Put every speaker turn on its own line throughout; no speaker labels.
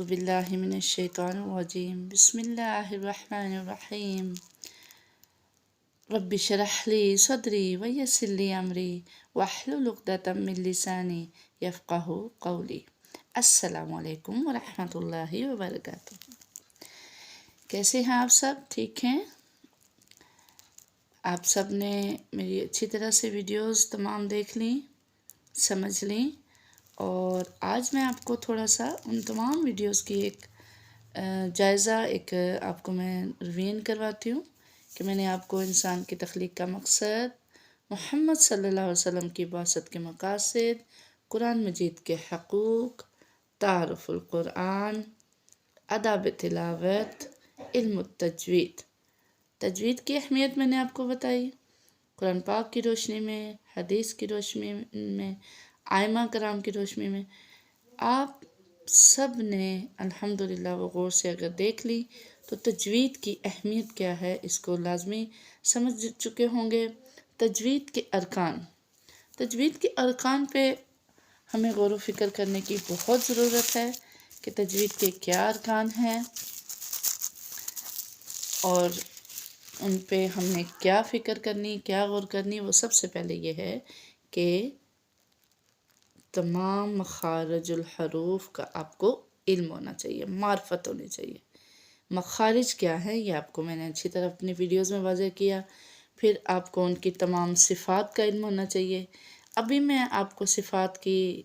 बिल्लाहि मिनश्शैतानिर्रजीम बिस्मिल्लाहिर्रहमानिर्रहीम रब्बि शरह ली सदरी वयस्सिर ली अमरी वहलुल उक़दतम मिन लिसानी यफ़क़हू क़ौली। अस्सलामु अलैकुम वरहमतुल्लाहि वबरकातुहू। कैसे हैं आप सब? ठीक हैं? आप सब ने मेरी अच्छी तरह से वीडियोस तमाम देख ली, समझ ली, और आज मैं आपको थोड़ा सा उन तमाम वीडियोस की एक आपको मैं रिवीन करवाती हूँ कि मैंने आपको इंसान की तख्लीक का मकसद, मोहम्मद सल्लल्लाहु अलैहि वसल्लम की बासत के मकासद, कुरान मजीद के हकूक़, तारुफ़ुल कुरान, अदाब तिलावत, इल्म तजवीद, तजवीद की अहमियत मैंने आपको बताई, कुरान पाक की रोशनी में, हदीस की रोशनी में, आइमा कराम की रोशनी में। आप सब ने अल्हम्दुलिल्लाह वो गौर से अगर देख ली तो तजवीद की अहमियत क्या है इसको लाजमी समझ चुके होंगे। तजवीद के अरकान पे हमें गौर व फिक्र करने की बहुत ज़रूरत है कि तजवीद के क्या अरकान हैं और उन पे हमने क्या फ़िक्र करनी, क्या गौर करनी। वो सबसे पहले ये है कि तमाम मखारिजुल हरूफ का आपको इल्म होना चाहिए, मार्फत होनी चाहिए। मखारिज क्या है ये आपको मैंने अच्छी तरह अपनी वीडियोस में वाज़ेह किया। फिर आपको उनकी तमाम सिफ़ात का इल्म होना चाहिए। अभी मैं आपको सिफ़ात की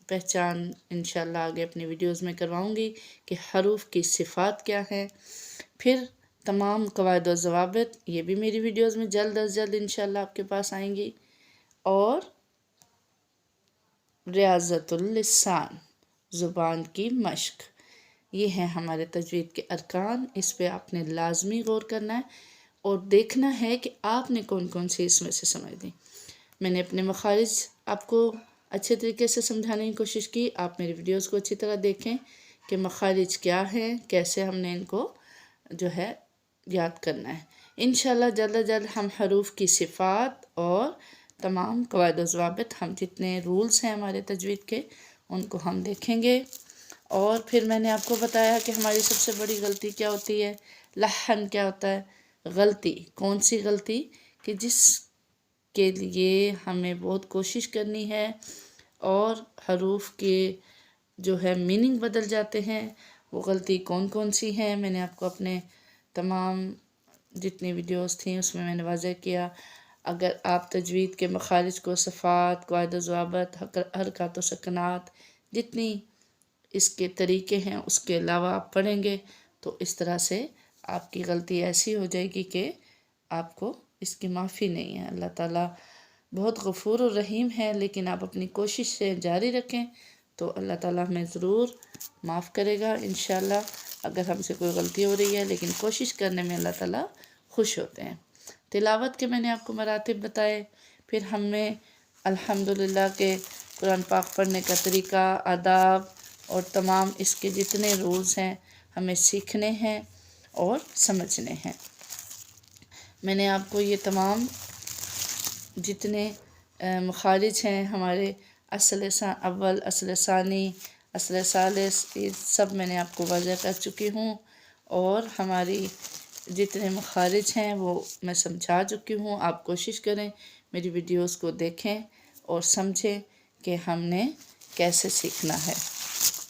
पहचान इंशाल्लाह आगे अपनी वीडियोस में करवाऊँगी कि हरूफ की सिफ़ात क्या है। फिर तमाम क़वाइद व ज़वाबित, ये भी मेरी वीडियोस में जल्द अज़ जल्द इंशाल्लाह आपके पास आएंगी। और रियाज़तुल लिसान, ज़ुबान की मश्क, ये हैं हमारे तजवीद के अरकान। इस पे आपने लाजमी गौर करना है और देखना है कि आपने कौन कौन सी इसमें से समझ ली। मैंने अपने मखारिज आपको अच्छे तरीके से समझाने की कोशिश की। आप मेरी वीडियोस को अच्छी तरह देखें कि मखारिज क्या हैं, कैसे हमने इनको जो है याद करना है। इंशाल्लाह जल्द अज जल्द हम हरूफ की सिफ़ात और तमाम क़वाइद व ज़वाबित, हम जितने रूल्स हैं हमारे तजवीद के, उनको हम देखेंगे। और फिर मैंने आपको बताया कि हमारी सबसे बड़ी गलती क्या होती है, लहन क्या होता है, गलती कौन सी गलती कि जिसके लिए हमें बहुत कोशिश करनी है और हरूफ के जो है मीनिंग बदल जाते हैं। वो गलती कौन कौन सी हैं मैंने आपको अपने तमाम जितनी वीडियोस थी उसमें मैंने वाज़ेह किया। अगर आप तजवीद के मखारिज को, सफ़ात, क़वाइद व ज़वाबित, हरकत व सकनात, जितनी इसके तरीके हैं उसके अलावा आप पढ़ेंगे तो इस तरह से आपकी गलती ऐसी हो जाएगी कि आपको इसकी माफ़ी नहीं है। अल्लाह ताला बहुत गफ़ूर और रहीम है, लेकिन आप अपनी कोशिश से जारी रखें तो अल्लाह ताला हमें ज़रूर माफ़ करेगा इंशाल्लाह। अगर हमसे कोई गलती हो रही है, लेकिन कोशिश करने में अल्लाह ताला खुश होते हैं। तिलावत के मैंने आपको मरातिब बताए। फिर हमें अल्हम्दुलिल्लाह के कुरान पाक पढ़ने का तरीका, आदाब और तमाम इसके जितने रूल्स हैं हमें सीखने हैं और समझने हैं। मैंने आपको ये तमाम जितने मखारिज हैं हमारे असल अव्वल, असल सानी, असल सालिस, ये सब मैंने आपको वाज़ेह कर चुकी हूँ। और हमारी जितने मखारिज हैं वो मैं समझा चुकी हूँ। आप कोशिश करें मेरी वीडियोस को देखें और समझें कि हमने कैसे सीखना है।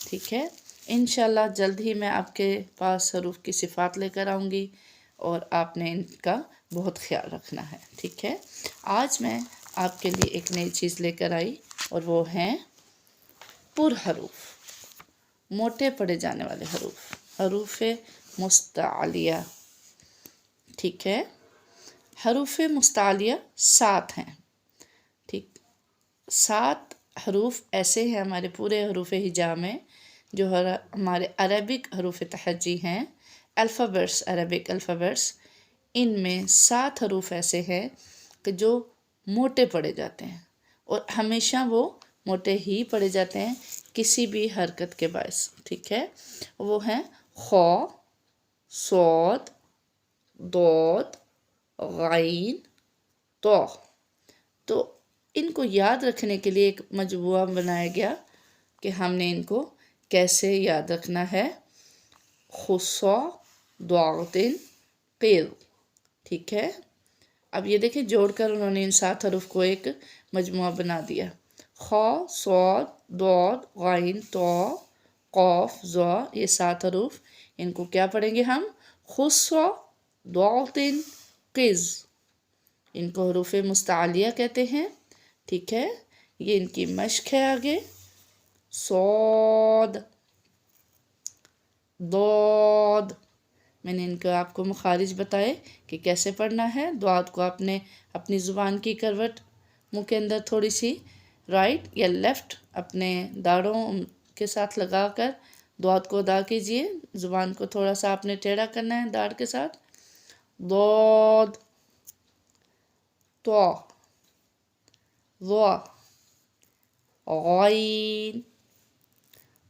ठीक है, इंशाल्लाह जल्द ही मैं आपके पास हरूफ की सिफ़ात लेकर आऊँगी और आपने इनका बहुत ख्याल रखना है। ठीक है, आज मैं आपके लिए एक नई चीज़ लेकर आई और वो हैं पुर हरूफ, मोटे पढ़े जाने वाले हरूफ, हरूफ मुस्तालिया। ठीक है, हरूफ मुस्तालिया 7 हैं। ठीक, 7 हरूफ ऐसे हैं हमारे पूरे हरूफ हिजा में जो हमारे अरबिक हरूफ तहज्जी हैं, अल्फ़ाबेट्स, अरबिक अल्फ़ाबेट्स। इनमें 7 हरूफ ऐसे हैं कि जो मोटे पढ़े जाते हैं और हमेशा वो मोटे ही पढ़े जाते हैं किसी भी हरकत के बायस। ठीक है, वो हैं खौ, सौद, दौद, गैन, तो। इनको याद रखने के लिए एक मजबूआ बनाया गया कि हमने इनको कैसे याद रखना है? खुस्सा दुआतिन क़िल, ठीक है। अब ये देखिए जोड़कर उन्होंने इन 7 हरूफ को एक मजमुआ बना दिया। ख, सौद, दौद, गैन, तो, कौफ, ज़ा, ये 7 हरूफ, इनको क्या पढ़ेंगे हम? खुस्सा दुआतिन क़िज़, इनको हरूफ मुस्तालिया कहते हैं, ठीक है। ये इनकी मश्क है। आगे सौद, दौद, मैंने इनको आपको मखारिज बताए कि कैसे पढ़ना है। द्वाद को आपने अपनी ज़ुबान की करवट मुंह के अंदर थोड़ी सी राइट या लेफ़्ट अपने दाढ़ों के साथ लगाकर द्वाद को अदा कीजिए। ज़ुबान को थोड़ा सा आपने टेढ़ा करना है दाढ़ के साथ। दौद, तो, ज़ा, गैन,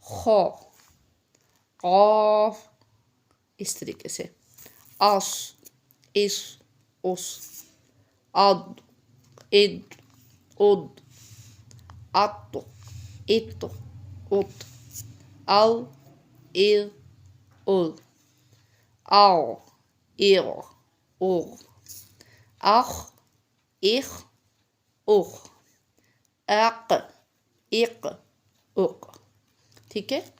खौ, क़ाफ, इस तरीके से। अस, इस, उस, अद, इद, उद, अत, इत, उत, अल, इल, उल, आओ, इर, उग, अख, इख, उख, अक, इक, उक, ठीक है।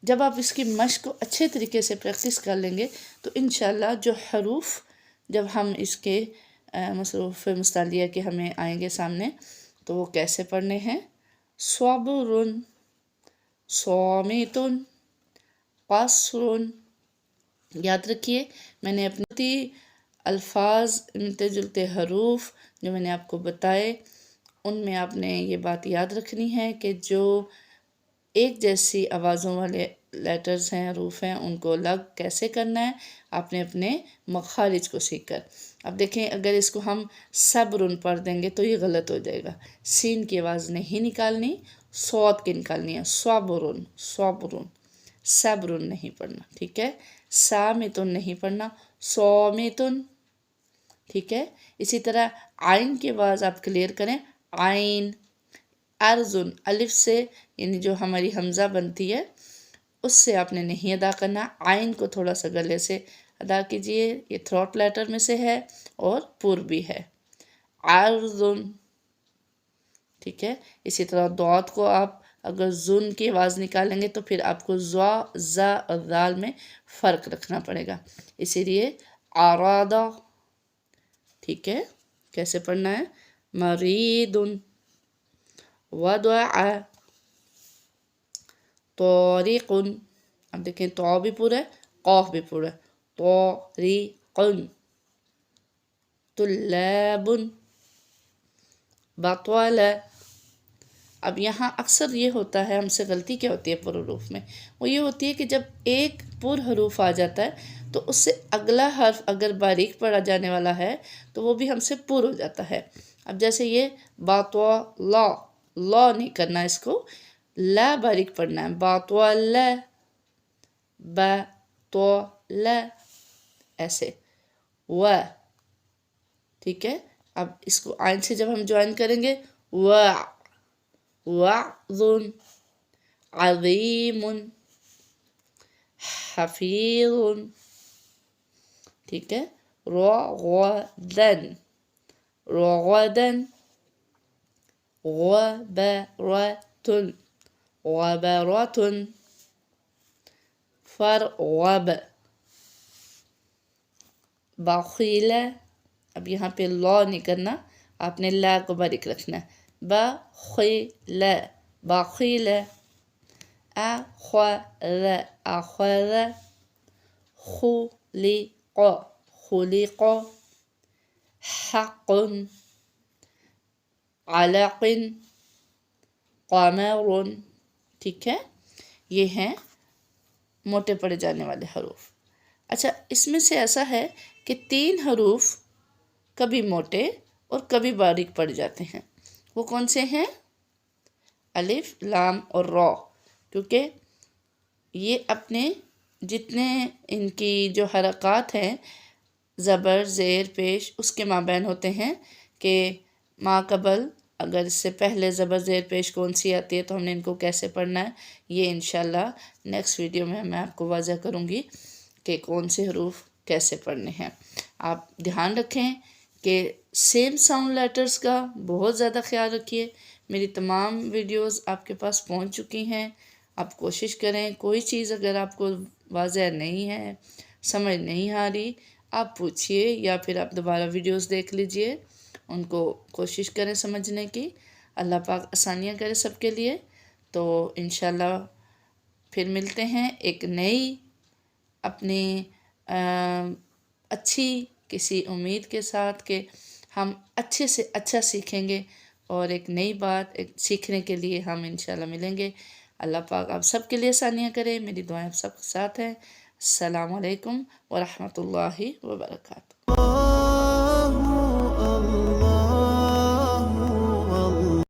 जब आप इसकी मश्क को अच्छे तरीके से प्रैक्टिस कर लेंगे तो इंशाल्लाह जो हरूफ जब हम इसके मसरूफ़ मुस्तालिया के हमें आएंगे सामने तो वो कैसे पढ़ने हैं? सब्रुन, सौमितुन, कसरुन। याद रखिए मैंने अपने अल्फाज मिलते जुलते हरूफ जो मैंने आपको बताए उनमें आपने ये बात याद रखनी है कि जो एक जैसी आवाज़ों वाले लेटर्स हैं, हरूफ हैं, उनको अलग कैसे करना है आपने अपने मखारिज को सीख कर। अब देखें अगर इसको हम सब्रुन पढ़ देंगे तो ये गलत हो जाएगा। सीन की आवाज़ नहीं निकालनी, सौत की निकालनी है। सब्रुन, सब्रुन, सब्रुन नहीं पढ़ना, ठीक है। सामितुन नहीं पढ़ना, सौमितुन, ठीक है। इसी तरह आइन की आवाज़ आप क्लियर करें, आइन। अर्जुन, अलिफ से यानी जो हमारी हमज़ा बनती है उससे आपने नहीं अदा करना। आइन को थोड़ा सा गले से अदा कीजिए, ये थ्रोट लेटर में से है और पुर भी है। अर्जुन, ठीक है। इसी तरह दौत को आप अगर जुन की आवाज़ निकालेंगे तो फिर आपको ज़ा, ज़ा और दाल में फ़र्क रखना पड़ेगा, इसीलिए आरादा, ठीक है। कैसे पढ़ना है? मरीदुन, वदअ, तौरिकुन। अब देखें तो भी पूरा है, कौफ भी पूरा है। तौरिकुन, तुल्लाबुन, बतवल। अब यहाँ अक्सर ये होता है, हमसे गलती क्या होती है पुर हरूफ में? वो ये होती है कि जब एक पुर हरूफ आ जाता है तो उससे अगला हर्फ अगर बारीक पढ़ा जाने वाला है तो वो भी हमसे पुर हो जाता है। अब जैसे ये बातवला, लॉ नहीं करना, इसको ला बारीक पढ़ना है। बातवला, बातवला, ऐसे व, ठीक है। अब इसको आइन से जब हम ज्वाइन करेंगे व, वअज़ुन, अज़ीमुन, हफ़ीज़ुन, ठीक है। रग़दन, रग़दन, गबरतुन, गबरतुन, फ़रग़ब, बख़ीला। अब यहाँ पे लॉ नहीं करना, आपने ला को बारीक रखना है। बख़ीला, बख़ीला, अख़ज़, अख़ज़, खुलिक़, खुलिक़, हक़्क़ुन, अलक़िन, क़मरुन, ठीक है। ये हैं मोटे पढ़े जाने वाले हरूफ। अच्छा, इसमें से ऐसा है कि 3 हरूफ कभी मोटे और कभी बारीक पड़ जाते हैं। वो कौन से हैं? अलिफ, लाम और रॉ, क्योंकि ये अपने जितने इनकी जो हरकत हैं ज़बर, ज़ेर, पेश उसके माबैन होते हैं कि मा कबल اگر اس سے پہلے زبر زیر پیش کون سی آتی ہے تو ہم نے ان کو کیسے پڑھنا ہے، یہ انشاءاللہ نیکسٹ ویڈیو میں آپ کو واضح کروں گی کہ کون سے حروف کیسے پڑھنے ہیں۔ آپ دھیان رکھیں کہ سیم ساؤنڈ لیٹرز کا بہت زیادہ خیال رکھیے۔ میری تمام ویڈیوز آپ کے پاس پہنچ چکی ہیں، آپ کوشش کریں کوئی چیز اگر آپ کو واضح نہیں ہے، سمجھ نہیں آ رہی، آپ پوچھئے یا پھر آپ دوبارہ ویڈیوز دیکھ لیجئے، ان کو کوشش کریں سمجھنے کی۔ اللہ پاک آسانیاں کرے سب کے لیے۔ تو انشاءاللہ پھر ملتے ہیں ایک نئی اپنی اچھی کسی امید کے ساتھ کہ ہم اچھے سے اچھا سیکھیں گے، اور ایک نئی بات سیکھنے کے لیے ہم انشاءاللہ ملیں گے۔ اللہ پاک آپ سب کے لیے آسانیاں کرے، میری دعائیں آپ سب کے ساتھ ہیں۔ السلام علیکم ورحمۃ اللہ وبرکاتہ۔